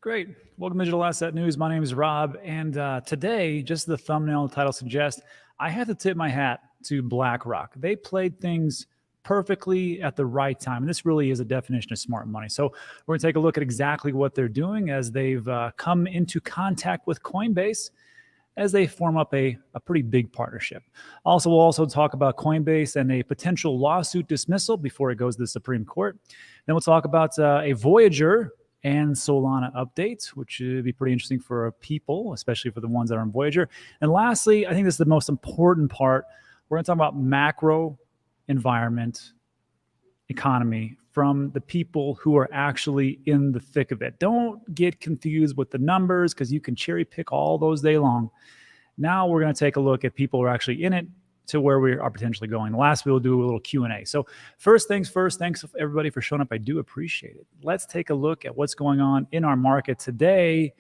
Great. Welcome to Digital Asset News. My name is Rob, and today, just the thumbnail and title suggests, I have to tip my hat to Blackrock. They played things perfectly at the right time, and this really is a definition of smart money. So we're going to take a look at exactly what they're doing as they've come into contact with Coinbase as they form up a pretty big partnership. Also, we'll also talk about Coinbase and a potential lawsuit dismissal before it goes to the Supreme Court. Then we'll talk about a Voyager and Solana update, which would be pretty interesting for people, especially for the ones that are on Voyager. And lastly, I think this is the most important part. We're going to talk about macro environment, economy from the people who are actually in the thick of it. Don't get confused with the numbers because you can cherry pick all those day long. Now we're going to take a look at people who are actually in it to where we are potentially going. Last, we'll do a little Q&A. So first things first, thanks everybody for showing up. I do appreciate it. Let's take a look at what's going on in our market today.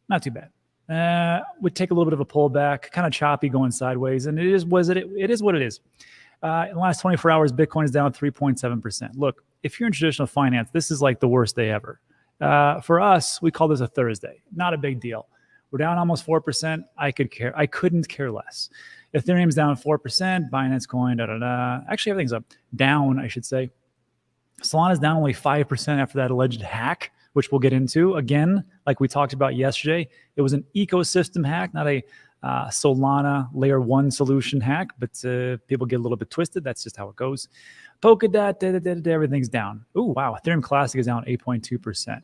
Not too bad. We take a little bit of a pullback, kind of choppy going sideways, and it is what it is. In the last 24 hours, Bitcoin is down 3.7%. Look, if you're in traditional finance, this is like the worst day ever. For us, we call this a Thursday. Not a big deal. We're down almost 4%. I couldn't care less. Ethereum's down 4%. Binance Coin, Actually, everything's up. Down, I should say. Solana's down only 5% after that alleged hack, which we'll get into. Again, like we talked about yesterday, it was an ecosystem hack, not a Solana layer 1 solution hack, but people get a little bit twisted. That's just how it goes. Polkadot, everything's down. Oh, wow. Ethereum Classic is down 8.2%.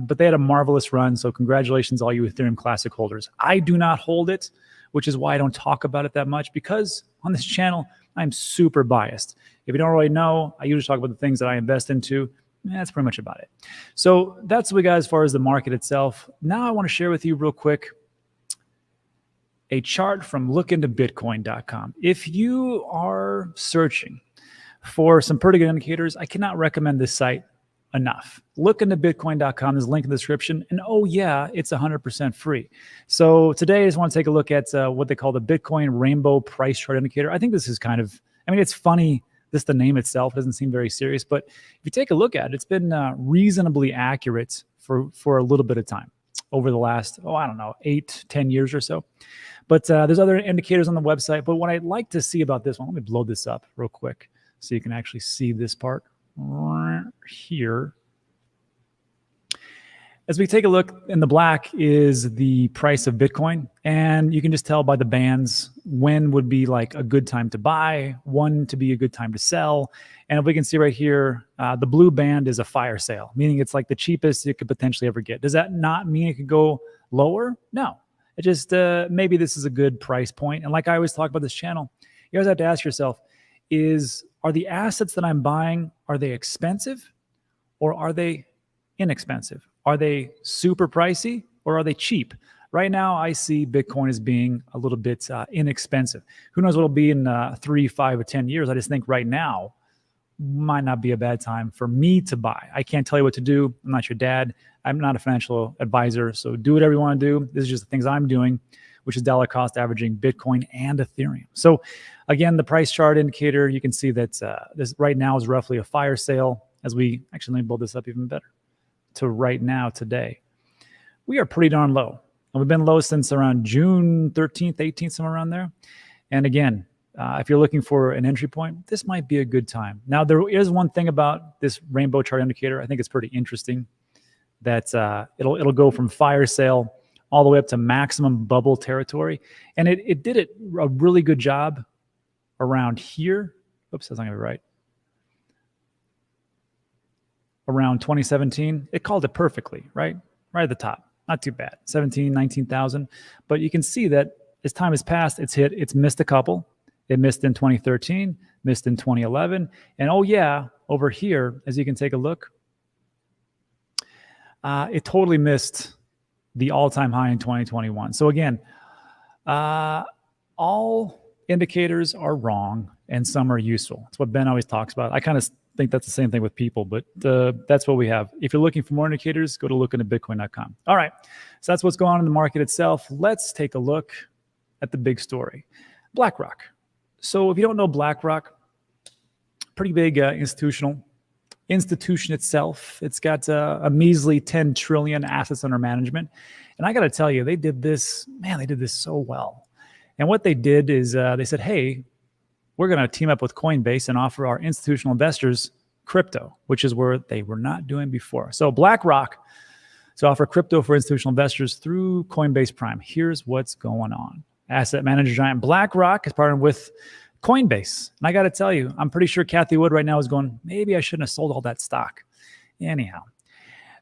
But they had a marvelous run, so congratulations all you Ethereum Classic holders. I do not hold it, which is why I don't talk about it that much, because on this channel, I'm super biased. If you don't already know, I usually talk about the things that I invest into. That's pretty much about it. So that's what we got as far as the market itself. Now I want to share with you real quick a chart from lookintobitcoin.com. If you are searching for some pretty good indicators, I cannot recommend this site enough. Lookintobitcoin.com. There's a link in the description. And oh yeah, it's 100% free. So today I just want to take a look at what they call the Bitcoin Rainbow Price Chart Indicator. I think this is kind of, it's funny. The name itself doesn't seem very serious, but if you take a look at it, it's been reasonably accurate for a little bit of time over the last, 8-10 years or so. But there's other indicators on the website. But what I'd like to see about this one, let me blow this up real quick so you can actually see this part right here. As we take a look, in the black is the price of Bitcoin. And you can just tell by the bands when would be like a good time to buy, when to be a good time to sell. And if we can see right here, the blue band is a fire sale, meaning it's like the cheapest you could potentially ever get. Does that not mean it could go lower? No. It just, maybe this is a good price point. And like I always talk about this channel, you always have to ask yourself, are the assets that I'm buying, are they expensive or are they inexpensive? Are they super pricey or are they cheap? Right now, I see Bitcoin as being a little bit inexpensive. Who knows what it'll be in 3, 5, or 10 years? I just think right now might not be a bad time for me to buy. I can't tell you what to do. I'm not your dad. I'm not a financial advisor. So do whatever you want to do. This is just the things I'm doing, which is dollar cost averaging Bitcoin and Ethereum. So again, the price chart indicator, you can see that this right now is roughly a fire sale. As we actually, let me build this up even better. To right now, today, we are pretty darn low. And we've been low since around June 13th, 18th, somewhere around there. And again, if you're looking for an entry point, this might be a good time. Now, there is one thing about this rainbow chart indicator. I think it's pretty interesting that it'll go from fire sale all the way up to maximum bubble territory. And it did a really good job around here. Oops, that's not going to be right. Around 2017, it called it perfectly, right? Right at the top. Not too bad. 17, 19,000. But you can see that as time has passed, it's missed a couple. It missed in 2013, missed in 2011. And oh yeah, over here, as you can take a look, it totally missed the all-time high in 2021. So again, all indicators are wrong and some are useful. That's what Ben always talks about. I kind of think that's the same thing with people, but that's what we have. If you're looking for more indicators, go to lookintobitcoin.com. All right, so that's what's going on in the market itself. Let's take a look at the big story. Blackrock. So if you don't know Blackrock, pretty big institutional institution itself. It's got a measly 10 trillion assets under management. And I got to tell you, they did this so well. And what they did is they said, hey, we're going to team up with Coinbase and offer our institutional investors crypto, which is where they were not doing before. So Blackrock to offer crypto for institutional investors through Coinbase Prime. Here's what's going on. Asset manager giant BlackRock is partnered with Coinbase. And I got to tell you, I'm pretty sure Kathy Wood right now is going, maybe I shouldn't have sold all that stock. Anyhow,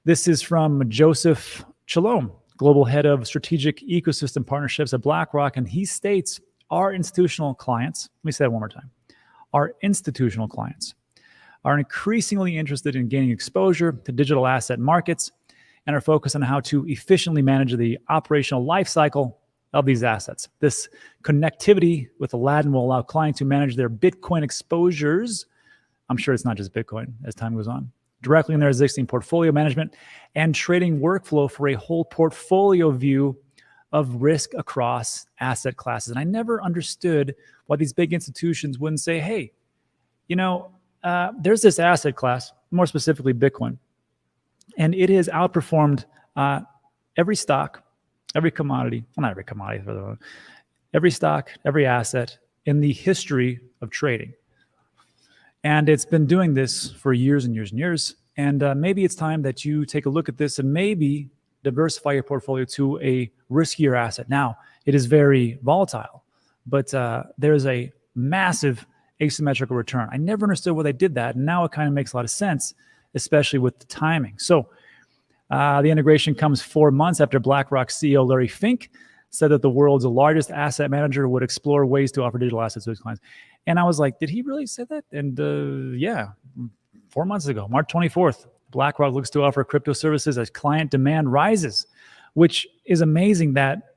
this is from Joseph Chalom, global head of strategic ecosystem partnerships at BlackRock. And he states, our institutional clients, let me say that one more time, our institutional clients are increasingly interested in gaining exposure to digital asset markets and are focused on how to efficiently manage the operational life cycle of these assets. This connectivity with Aladdin will allow clients to manage their Bitcoin exposures. I'm sure it's not just Bitcoin as time goes on, directly in their existing portfolio management and trading workflow for a whole portfolio view of risk across asset classes. And I never understood why these big institutions wouldn't say, hey, there's this asset class, more specifically Bitcoin, and it has outperformed every stock, every commodity, well, not every commodity, every stock, every asset in the history of trading. And it's been doing this for years and years and years. And maybe it's time that you take a look at this and maybe diversify your portfolio to a riskier asset. Now, it is very volatile, but there's a massive asymmetrical return. I never understood why they did that. And now it kind of makes a lot of sense, especially with the timing. So the integration comes 4 months after BlackRock CEO Larry Fink said that the world's largest asset manager would explore ways to offer digital assets to its clients. And I was like, did he really say that? And yeah, 4 months ago, March 24th, BlackRock looks to offer crypto services as client demand rises, which is amazing that,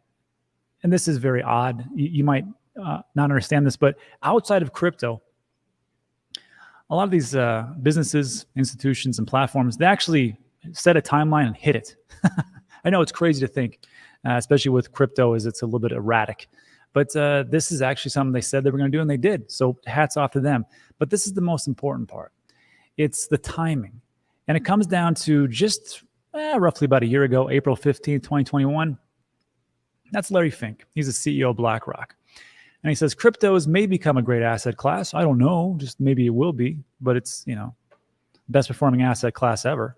and this is very odd, you might not understand this, but outside of crypto, a lot of these businesses, institutions, and platforms, they actually set a timeline and hit it. I know it's crazy to think, especially with crypto, as it's a little bit erratic. But this is actually something they said they were going to do, and they did. So hats off to them. But this is the most important part. It's the timing. And it comes down to just roughly about a year ago, April 15th, 2021. That's Larry Fink. He's the CEO of BlackRock. And he says, cryptos may become a great asset class. I don't know, just maybe it will be, but it's, best performing asset class ever.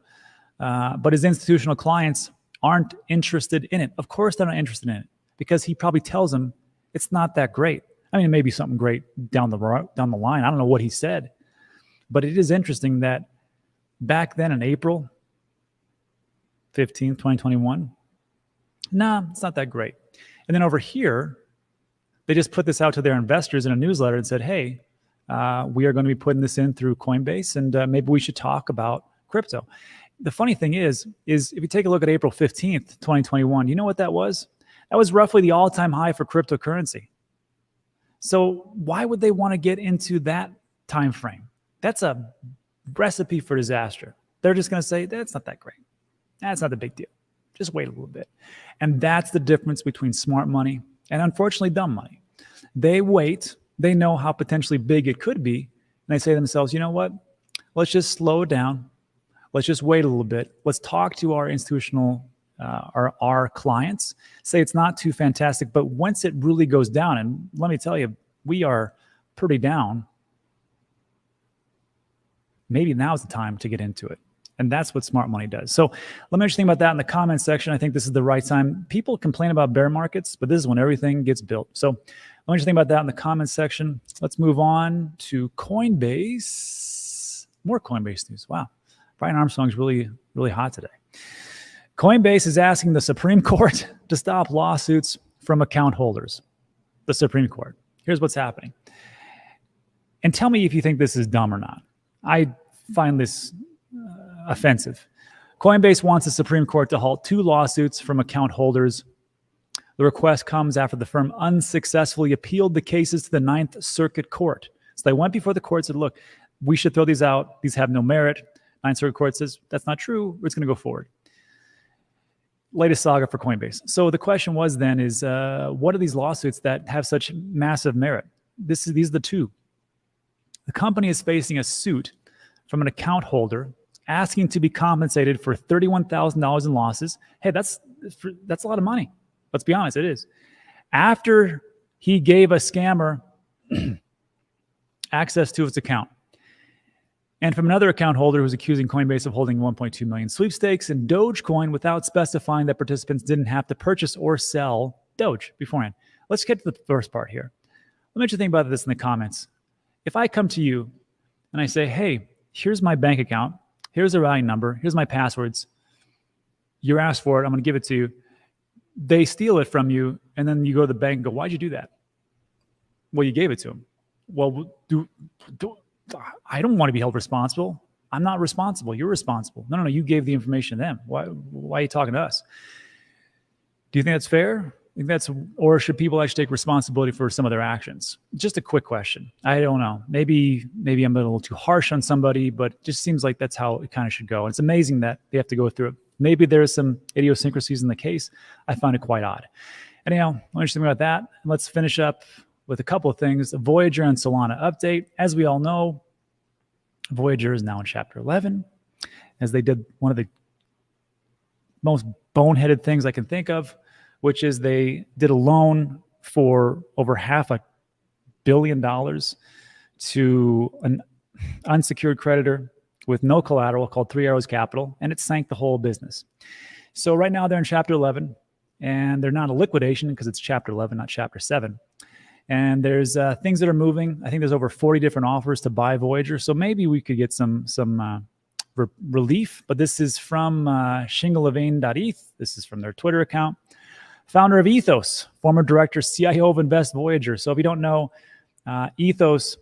But his institutional clients aren't interested in it. Of course, they're not interested in it because he probably tells them it's not that great. I mean, it may be something great down the line. I don't know what he said, but it is interesting that back then in April 15th, 2021, it's not that great. And then over here, they just put this out to their investors in a newsletter and said, hey, we are going to be putting this in through Coinbase, and maybe we should talk about crypto. The funny thing is if you take a look at April 15th, 2021, you know what that was? That was roughly the all-time high for cryptocurrency. So why would they want to get into that time frame? That's a recipe for disaster. They're just going to say, that's not that great. That's not the big deal. Just wait a little bit. And that's the difference between smart money and unfortunately dumb money. They wait. They know how potentially big it could be. And they say to themselves, you know what? Let's just slow it down. Let's just wait a little bit. Let's talk to our institutional, our clients. Say it's not too fantastic, but once it really goes down, and let me tell you, we are pretty down, maybe now's the time to get into it. And that's what smart money does. So let me just think about that in the comments section. I think this is the right time. People complain about bear markets, but this is when everything gets built. So let me just think about that in the comments section. Let's move on to Coinbase. More Coinbase news. Wow. Brian Armstrong's really, really hot today. Coinbase is asking the Supreme Court to stop lawsuits from account holders. The Supreme Court. Here's what's happening. And tell me if you think this is dumb or not. I find this offensive. Coinbase wants the Supreme Court to halt 2 lawsuits from account holders. The request comes after the firm unsuccessfully appealed the cases to the Ninth Circuit Court. So they went before the court and said, look, we should throw these out. These have no merit. Ninth Circuit Court says, that's not true. It's going to go forward. Latest saga for Coinbase. So the question was then is, what are these lawsuits that have such massive merit? These are the 2. The company is facing a suit from an account holder asking to be compensated for $31,000 in losses. Hey, that's a lot of money. Let's be honest, it is. After he gave a scammer access to its account. And from another account holder who's accusing Coinbase of holding 1.2 million sweepstakes in Dogecoin without specifying that participants didn't have to purchase or sell Doge beforehand. Let's get to the first part here. Let me just think about this in the comments. If I come to you and I say, hey, here's my bank account, here's the routing number, here's my passwords, you asked for it, I'm going to give it to you. They steal it from you, and then you go to the bank and go, why'd you do that? Well, you gave it to them. Well, I don't want to be held responsible. I'm not responsible. You're responsible. No, you gave the information to them. Why are you talking to us? Do you think that's fair? Or should people actually take responsibility for some of their actions? Just a quick question. I don't know. Maybe I'm a little too harsh on somebody, but it just seems like that's how it kind of should go. And it's amazing that they have to go through it. Maybe there's some idiosyncrasies in the case. I find it quite odd. Anyhow, interesting about that. Let's finish up with a couple of things. The Voyager and Solana update. As we all know, Voyager is now in Chapter 11, as they did one of the most boneheaded things I can think of, which is they did a loan for over $500 million to an unsecured creditor with no collateral called Three Arrows Capital, and it sank the whole business. So right now they're in Chapter 11, and they're not a liquidation because it's Chapter 11, not Chapter 7. And there's things that are moving. I think there's over 40 different offers to buy Voyager. So maybe we could get some relief. But this is from shingleavain.eth. This is from their Twitter account. Founder of Ethos, former director, CIO of Invest Voyager. So if you don't know, Ethos,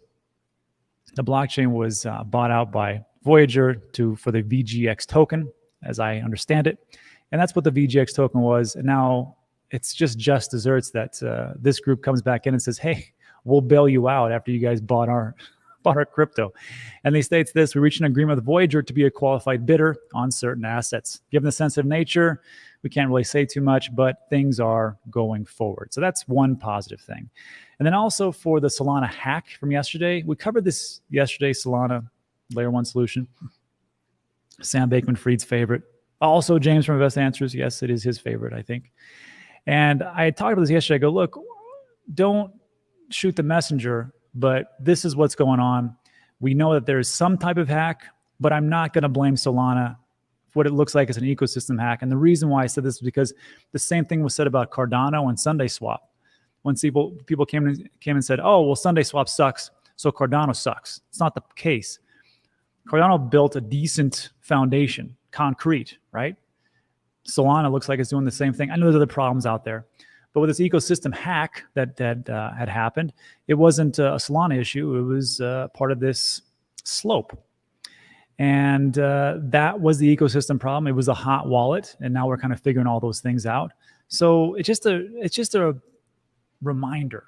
the blockchain was bought out by Voyager for the VGX token, as I understand it. And that's what the VGX token was. And now it's just desserts that this group comes back in and says, hey, we'll bail you out after you guys bought our crypto. And they states this: we reached an agreement with Voyager to be a qualified bidder on certain assets. Given the sensitive nature, we can't really say too much, but things are going forward. So that's one positive thing. And then also for the Solana hack from yesterday, we covered this yesterday, Solana Layer 1 solution. Sam Bankman-Fried's favorite. Also James from Invest Answers. Yes, it is his favorite, I think. And I had talked about this yesterday. I go, look, don't shoot the messenger, but this is what's going on. We know that there's some type of hack, but I'm not going to blame Solana for what it looks like as an ecosystem hack. And the reason why I said this is because the same thing was said about Cardano and Sunday Swap. When people came and said, oh, well, Sunday Swap sucks, so Cardano sucks. It's not the case. Cardano built a decent foundation, concrete, right? Solana looks like it's doing the same thing. I know there's other problems out there, but with this ecosystem hack that had happened, it wasn't a Solana issue. It was part of this slope. And that was the ecosystem problem. It was a hot wallet, and now we're kind of figuring all those things out. So it's just a reminder,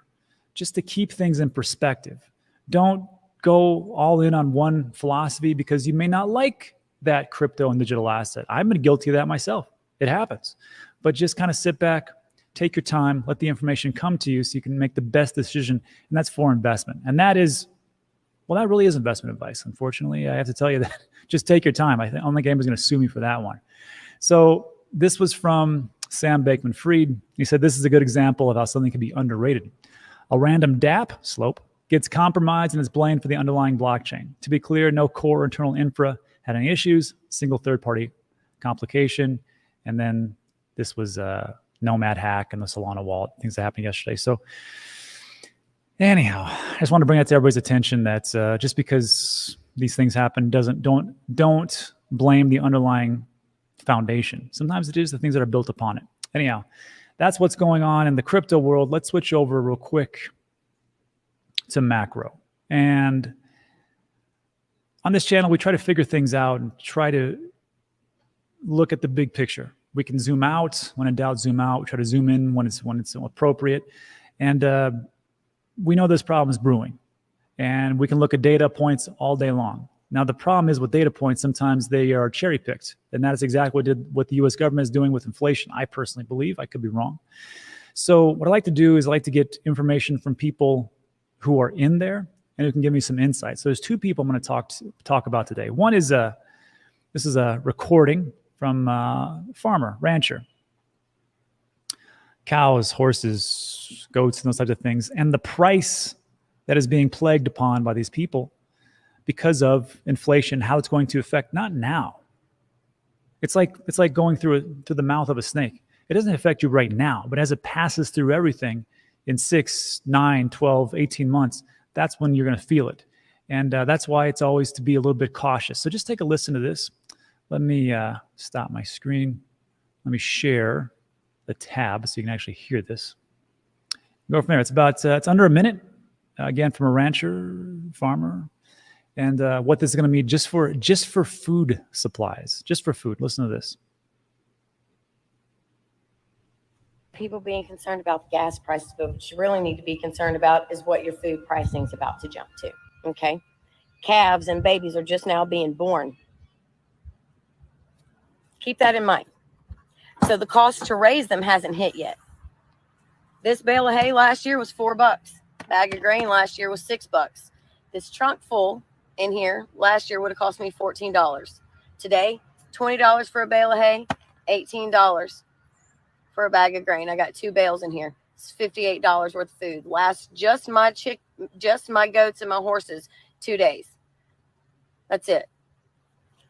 just to keep things in perspective. Don't go all in on one philosophy because you may not like that crypto and digital asset. I've been guilty of that myself. It happens. But just kind of sit back, take your time, let the information come to you so you can make the best decision, and that's for investment. And that really is investment advice. Unfortunately, I have to tell you that. Just take your time. I don't think anybody's going to sue me for that one. So this was from Sam Bankman-Fried. He said, this is a good example of how something can be underrated. A random dApp, Slope, gets compromised and is blamed for the underlying blockchain. To be clear, no core internal infra had any issues, single third-party complication. And then this was a Nomad hack and the Solana wallet, things that happened yesterday. So anyhow, I just want to bring that to everybody's attention that just because these things happen don't blame the underlying foundation. Sometimes it is the things that are built upon it. Anyhow, that's what's going on in the crypto world. Let's switch over real quick to macro. And on this channel, we try to figure things out and try to look at the big picture. We can zoom out when in doubt, zoom out. We try to zoom in when it's appropriate. And we know this problem is brewing. And we can look at data points all day long. Now, the problem is with data points, sometimes they are cherry picked. And that is exactly what the US government is doing with inflation. I personally believe. I could be wrong. So what I like to do is I like to get information from people who are in there and who can give me some insight. So there's two people I'm going to talk about today. One is this is a recording from farmer, rancher. Cows, horses, goats, and those types of things, and the price that is being plagued upon by these people because of inflation, how it's going to affect, not now. It's like going through the mouth of a snake. It doesn't affect you right now, but as it passes through everything in 6, 9, 12, 18 months, that's when you're going to feel it. And that's why it's always to be a little bit cautious. So just take a listen to this. Let me stop my screen. Let me share the tab so you can actually hear this. Go from there. It's under a minute. Again, from a rancher, farmer, and what this is going to mean just for food supplies, just for food. Listen to this. People being concerned about the gas prices, but what you really need to be concerned about is what your food pricing is about to jump to. Okay, calves and babies are just now being born. Keep that in mind. So the cost to raise them hasn't hit yet. This bale of hay last year was $4. Bag of grain last year was $6. This trunk full in here last year would have cost me $14. Today, $20 for a bale of hay, $18 for a bag of grain. I got 2 bales in here. It's $58 worth of food. Last just my goats and my horses 2 days. That's it.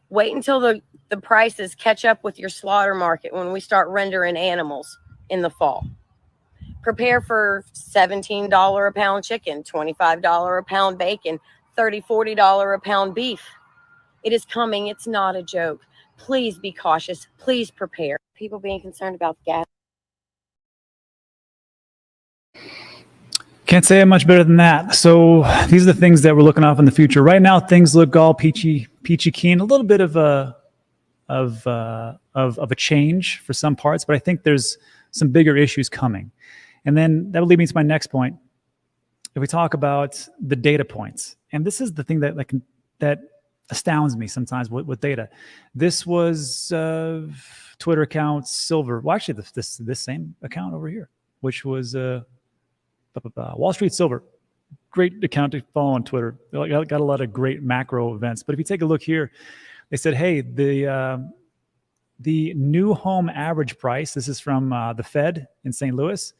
Wait until the prices catch up with your slaughter market when we start rendering animals in the fall. Prepare for $17 a pound chicken, $25 a pound bacon, $30, $40 a pound beef. It is coming. It's not a joke. Please be cautious. Please prepare. People being concerned about gas. Can't say it much better than that. So these are the things that we're looking off in the future. Right now, things look all peachy keen. A little bit of a change for some parts, but I think there's some bigger issues coming. And then that will lead me to my next point. If we talk about the data points, and this is the thing that astounds me sometimes with data. This was Twitter account Silver. Well, actually, this same account over here, which was Wall Street Silver. Great account to follow on Twitter. They got a lot of great macro events. But if you take a look here, they said, hey, the new home average price. This is from the Fed in St. Louis.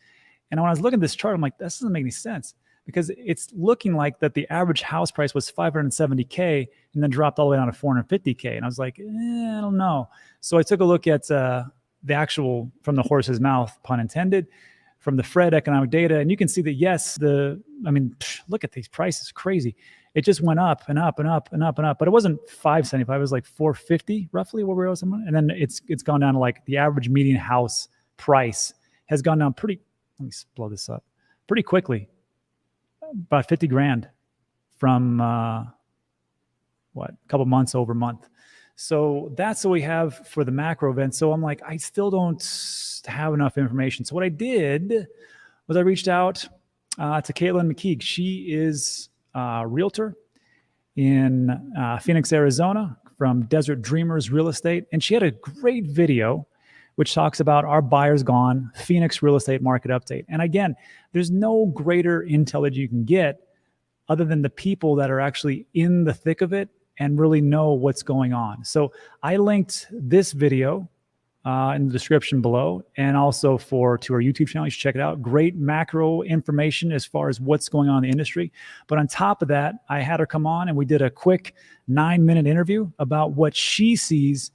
And when I was looking at this chart, I'm like, this doesn't make any sense because it's looking like that the average house price was $570K and then dropped all the way down to $450K. And I was like, I don't know. So I took a look at the actual from the horse's mouth, pun intended, from the Fed economic data. And you can see that, yes, look at these prices, crazy. It just went up and up and up and up and up, but it wasn't 575. It was like 450 roughly where we were. And then it's gone down to like the average median house price has gone down pretty, let me blow this up, pretty quickly, about 50 grand from a couple months over month. So that's what we have for the macro event. So I'm like, I still don't have enough information. So what I did was I reached out to Caitlin McKeague. She is a realtor in Phoenix, Arizona from Desert Dreamers Real Estate. And she had a great video which talks about our buyers gone, Phoenix real estate market update. And again, there's no greater intel that you can get other than the people that are actually in the thick of it and really know what's going on. So I linked this video in the description below, and also to our YouTube channel. You should check it out. Great macro information as far as what's going on in the industry. But on top of that, I had her come on and we did a quick 9-minute interview about what she sees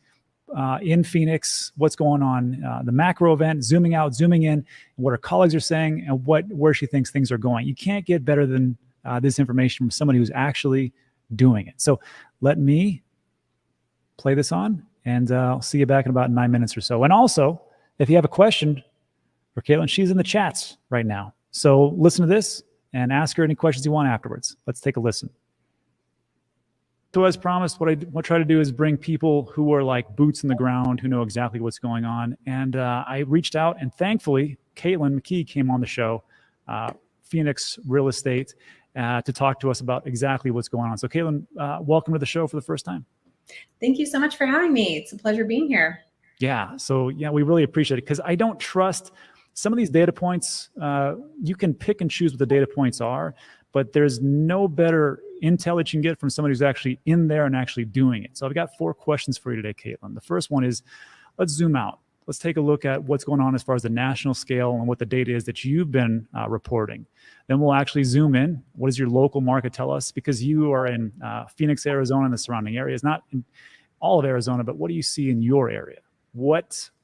in Phoenix, what's going on, the macro event, zooming out, zooming in, what her colleagues are saying, and where she thinks things are going. You can't get better than this information from somebody who's actually doing it. So let me play this on, and I'll see you back in about 9 minutes or so. And also, if you have a question for Caitlin, she's in the chats right now. So listen to this and ask her any questions you want afterwards. Let's take a listen. So as promised, what I try to do is bring people who are like boots in the ground, who know exactly what's going on. And I reached out, and thankfully, Caitlin McKee came on the show, Phoenix Real Estate, to talk to us about exactly what's going on. So Caitlin, welcome to the show for the first time. Thank you so much for having me. It's a pleasure being here. Yeah. So yeah, we really appreciate it because I don't trust some of these data points. You can pick and choose what the data points are, but there's no better intel that you can get from somebody who's actually in there and actually doing it. So I've got 4 questions for you today, Caitlin. The first one is, let's zoom out. Let's take a look at what's going on as far as the national scale and what the data is that you've been reporting. Then we'll actually zoom in. What does your local market tell us? Because you are in Phoenix, Arizona, and the surrounding areas, not in all of Arizona, but what do you see in your area?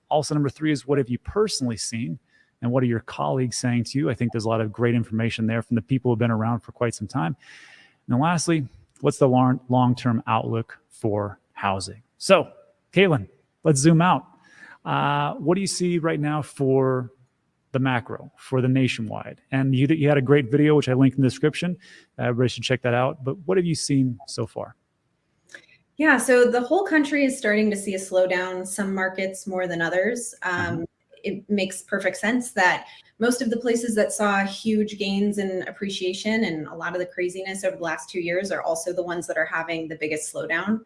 Also, number 3 is, what have you personally seen? And what are your colleagues saying to you? I think there's a lot of great information there from the people who have been around for quite some time. And then lastly, what's the long-term outlook for housing? So, Caitlin, let's zoom out. What do you see right now for the macro, for the nationwide? And you had a great video, which I linked in the description. Everybody should check that out. But what have you seen so far? Yeah, so the whole country is starting to see a slowdown, some markets more than others. It makes perfect sense that most of the places that saw huge gains in appreciation and a lot of the craziness over the last 2 years are also the ones that are having the biggest slowdown.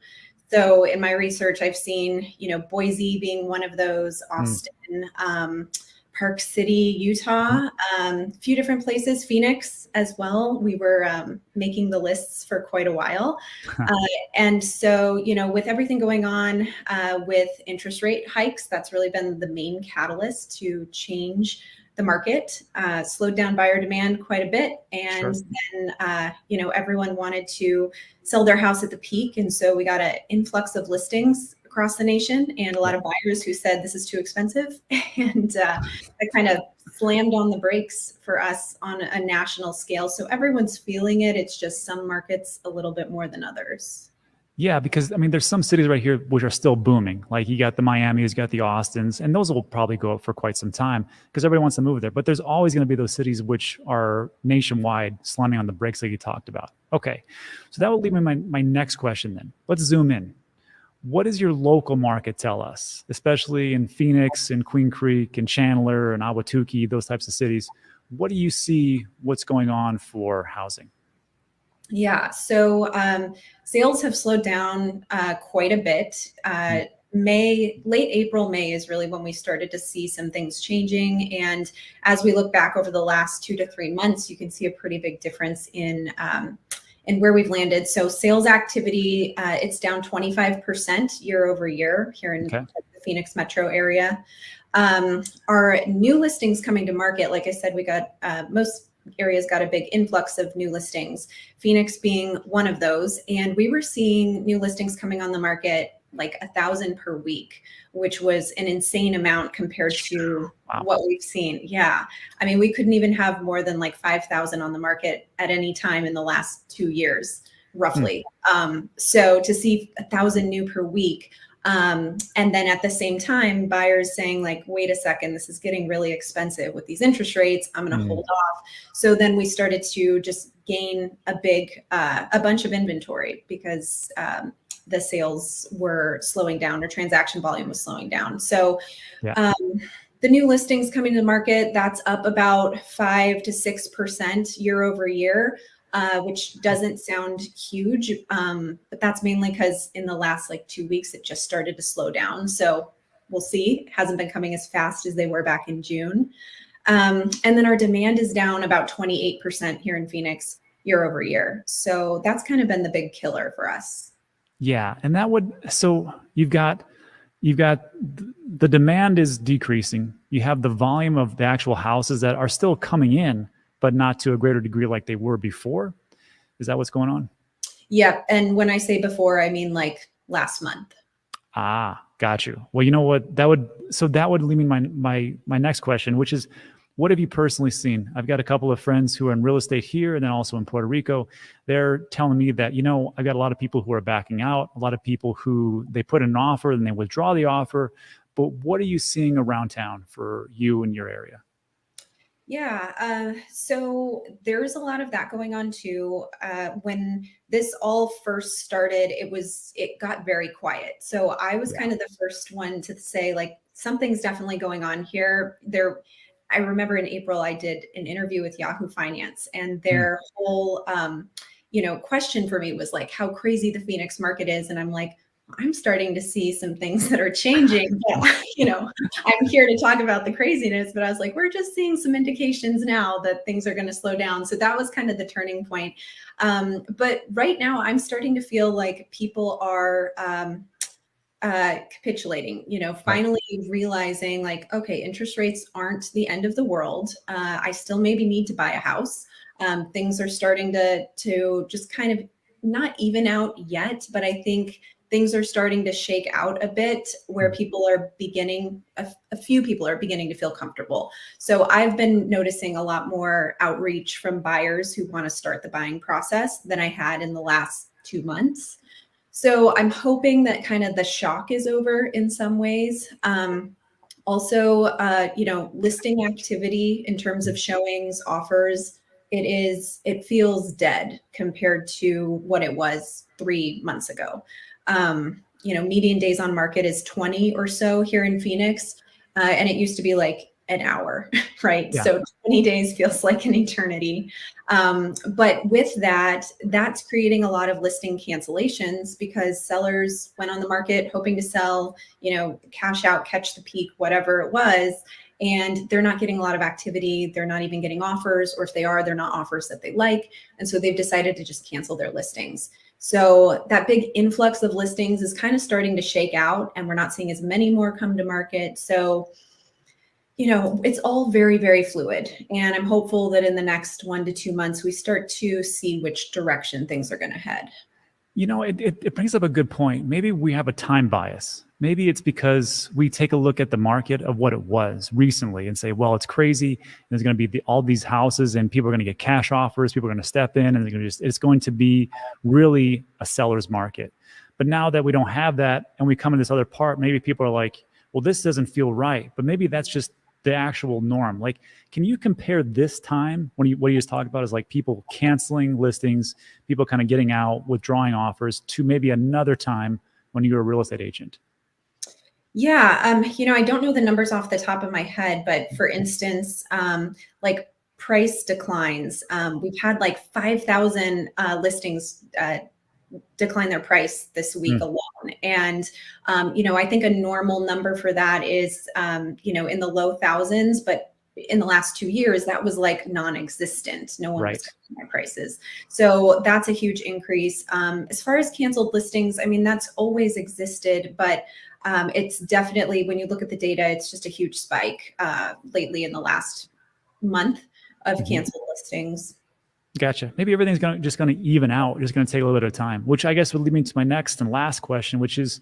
So in my research, I've seen, Boise being one of those, Austin, Park City, Utah, a few different places, Phoenix as well. We were making the lists for quite a while. And so, with everything going on with interest rate hikes, that's really been the main catalyst to change the market, slowed down buyer demand quite a bit. And then, everyone wanted to sell their house at the peak. And so we got an influx of listings across the nation and a lot of buyers who said this is too expensive. And that kind of slammed on the brakes for us on a national scale. So everyone's feeling it. It's just some markets a little bit more than others. Yeah, because there's some cities right here which are still booming. Like you got the Miamis, you got the Austins, and those will probably go up for quite some time because everybody wants to move there. But there's always going to be those cities which are nationwide slamming on the brakes like you talked about. Okay, so that will lead me my next question then. Let's zoom in. What does your local market tell us, especially in Phoenix and Queen Creek and Chandler and Ahwatukee, those types of cities? What do you see what's going on for housing? Yeah, so sales have slowed down quite a bit. Late April, May is really when we started to see some things changing. And as we look back over the last 2 to 3 months, you can see a pretty big difference in where we've landed. So sales activity, it's down 25% year over year here in the Phoenix metro area. Our new listings coming to market, like I said, we got most areas got a big influx of new listings, Phoenix being one of those. And we were seeing new listings coming on the market like 1,000 per week, which was an insane amount compared to what we've seen. Yeah. We couldn't even have more than like 5,000 on the market at any time in the last 2 years, roughly. So to see 1,000 new per week, and then at the same time, buyers saying like, wait a second, this is getting really expensive with these interest rates. I'm going to hold off. So then we started to just gain a bunch of inventory because the sales were slowing down or transaction volume was slowing down. So the new listings coming to the market, that's up about 5 to 6% year over year. Which doesn't sound huge, but that's mainly because in the last 2 weeks, it just started to slow down. So we'll see. It hasn't been coming as fast as they were back in June. And then our demand is down about 28% here in Phoenix year over year. So that's kind of been the big killer for us. Yeah. And so you've got the demand is decreasing. You have the volume of the actual houses that are still coming in, but not to a greater degree like they were before. Is that what's going on? Yeah. And when I say before, I mean like last month. Got you. Well, you know what? That would lead me my next question, which is, what have you personally seen? I've got a couple of friends who are in real estate here and then also in Puerto Rico. They're telling me that, I've got a lot of people who are backing out, a lot of people who they put in an offer and they withdraw the offer. But what are you seeing around town for you and your area? Yeah, so there's a lot of that going on too. When this all first started, it got very quiet. So I was kind of the first one to say like, something's definitely going on here. I remember in April, I did an interview with Yahoo Finance, and their whole, question for me was like how crazy the Phoenix market is. And I'm like, I'm starting to see some things that are changing. But, I'm here to talk about the craziness, but I was like, we're just seeing some indications now that things are going to slow down. So that was kind of the turning point. But right now, I'm starting to feel like people are capitulating, finally realizing like, okay, interest rates aren't the end of the world. I still maybe need to buy a house. Things are starting to just kind of not even out yet, but I think things are starting to shake out a bit where people are beginning, a few people are beginning to feel comfortable. So I've been noticing a lot more outreach from buyers who want to start the buying process than I had in the last 2 months. So I'm hoping that kind of the shock is over in some ways. Also, listing activity in terms of showings, offers, it feels dead compared to what it was 3 months ago. Median days on market is 20 or so here in Phoenix. And it used to be like an hour, right? Yeah. So 20 days feels like an eternity. But with that, that's creating a lot of listing cancellations because sellers went on the market hoping to sell, cash out, catch the peak, whatever it was. And they're not getting a lot of activity. They're not even getting offers, or if they are, they're not offers that they like. And so they've decided to just cancel their listings. So that big influx of listings is kind of starting to shake out, and we're not seeing as many more come to market. So it's all very, very fluid. And I'm hopeful that in the next 1 to 2 months, we start to see which direction things are going to head. It brings up a good point. Maybe we have a time bias. Maybe it's because we take a look at the market of what it was recently and say, well, it's crazy. There's going to be all these houses and people are going to get cash offers. People are going to step in and it's going to be really a seller's market. But now that we don't have that and we come in this other part, maybe people are like, well, this doesn't feel right. But maybe that's just the actual norm. Like, can you compare this time what you just talked about is like people canceling listings, people kind of getting out, withdrawing offers, to maybe another time when you were a real estate agent? Yeah. I don't know the numbers off the top of my head, but for instance, like price declines, we've had like 5,000 listings decline their price this week alone. And, I think a normal number for that is, in the low thousands, but in the last 2 years, that was like non-existent. No one was cutting their prices. So that's a huge increase. As far as canceled listings, I mean, that's always existed, but it's definitely, when you look at the data, it's just a huge spike lately in the last month of canceled listings. Gotcha. Maybe everything's just going to even out. Just going to take a little bit of time, which I guess would lead me to my next and last question, which is,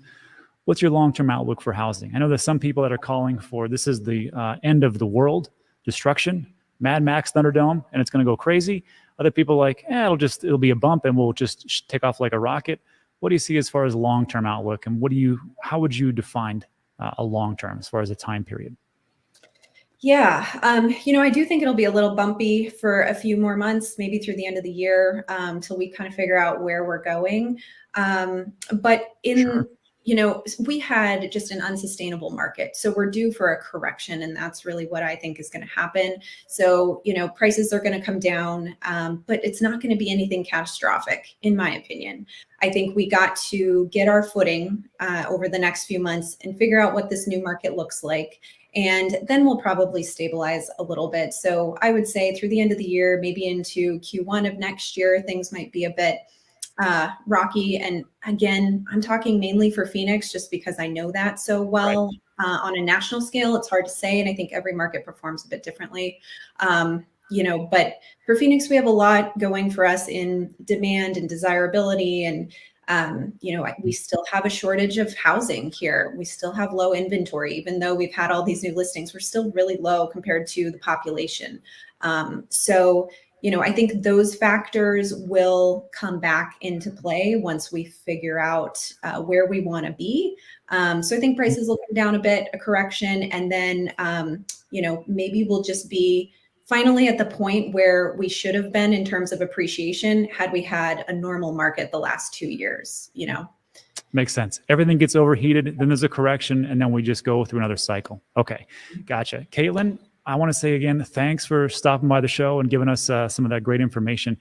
what's your long-term outlook for housing? I know there's some people that are calling for this is the end of the world, destruction, Mad Max Thunderdome, and it's going to go crazy. Other people are like, it'll be a bump and we'll just take off like a rocket. What do you see as far as long-term outlook, and how would you define a long-term as far as a time period? Yeah, I do think it'll be a little bumpy for a few more months, maybe through the end of the year, till we kind of figure out where we're going. But we had just an unsustainable market. So we're due for a correction, and that's really what I think is going to happen. So, prices are going to come down, but it's not going to be anything catastrophic, in my opinion. I think we got to get our footing over the next few months and figure out what this new market looks like. And then we'll probably stabilize a little bit. So I would say through the end of the year, maybe into Q1 of next year, things might be a bit rocky. And again, I'm talking mainly for Phoenix just because I know that so well. On a national scale, it's hard to say. And I think every market performs a bit differently. But for Phoenix, we have a lot going for us in demand and desirability. And we still have a shortage of housing here. We still have low inventory, even though we've had all these new listings, we're still really low compared to the population. So I think those factors will come back into play once we figure out where we want to be. So I think prices will come down a bit, a correction, and then, maybe we'll just be finally at the point where we should have been in terms of appreciation had we had a normal market the last 2 years, Makes sense. Everything gets overheated, then there's a correction, and then we just go through another cycle. Okay, gotcha. Caitlin, I want to say again, thanks for stopping by the show and giving us some of that great information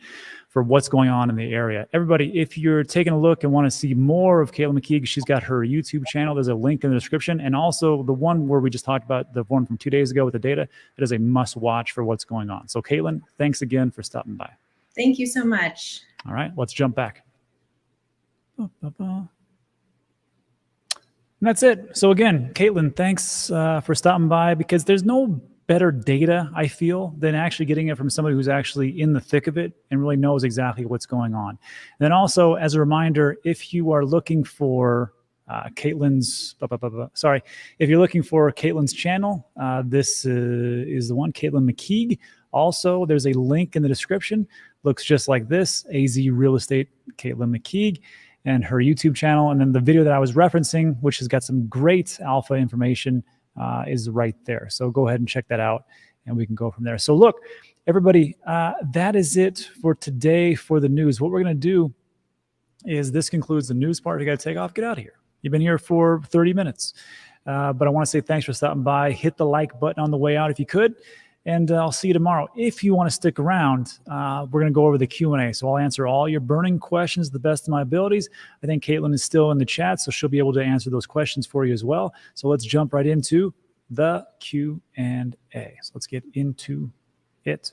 for what's going on in the area. Everybody, if you're taking a look and want to see more of Caitlin McKeague, she's got her YouTube channel. There's a link in the description. And also the one where we just talked about, the one from 2 days ago with the data, it is a must watch for what's going on. So Caitlin, thanks again for stopping by. Thank you so much. All right, let's jump back. And that's it. So again, Caitlin, thanks for stopping by, because there's no better data, I feel, than actually getting it from somebody who's actually in the thick of it and really knows exactly what's going on. And then also, as a reminder, if you are looking for Caitlin's, if you're looking for Caitlin's channel, this is the one, Caitlin McKeague. Also, there's a link in the description. Looks just like this, AZ Real Estate Caitlin McKeague, and her YouTube channel. And then the video that I was referencing, which has got some great alpha information, is right there. So go ahead and check that out, and we can go from there. So look, everybody, that is it for today for the news. What we're going to do is, this concludes the news part. You got to take off, get out of here. You've been here for 30 minutes. But I want to say thanks for stopping by. Hit the like button on the way out if you could. And I'll see you tomorrow. If you want to stick around, we're going to go over the Q&A. So I'll answer all your burning questions to the best of my abilities. I think Caitlin is still in the chat, so she'll be able to answer those questions for you as well. So let's jump right into the Q&A. So let's get into it.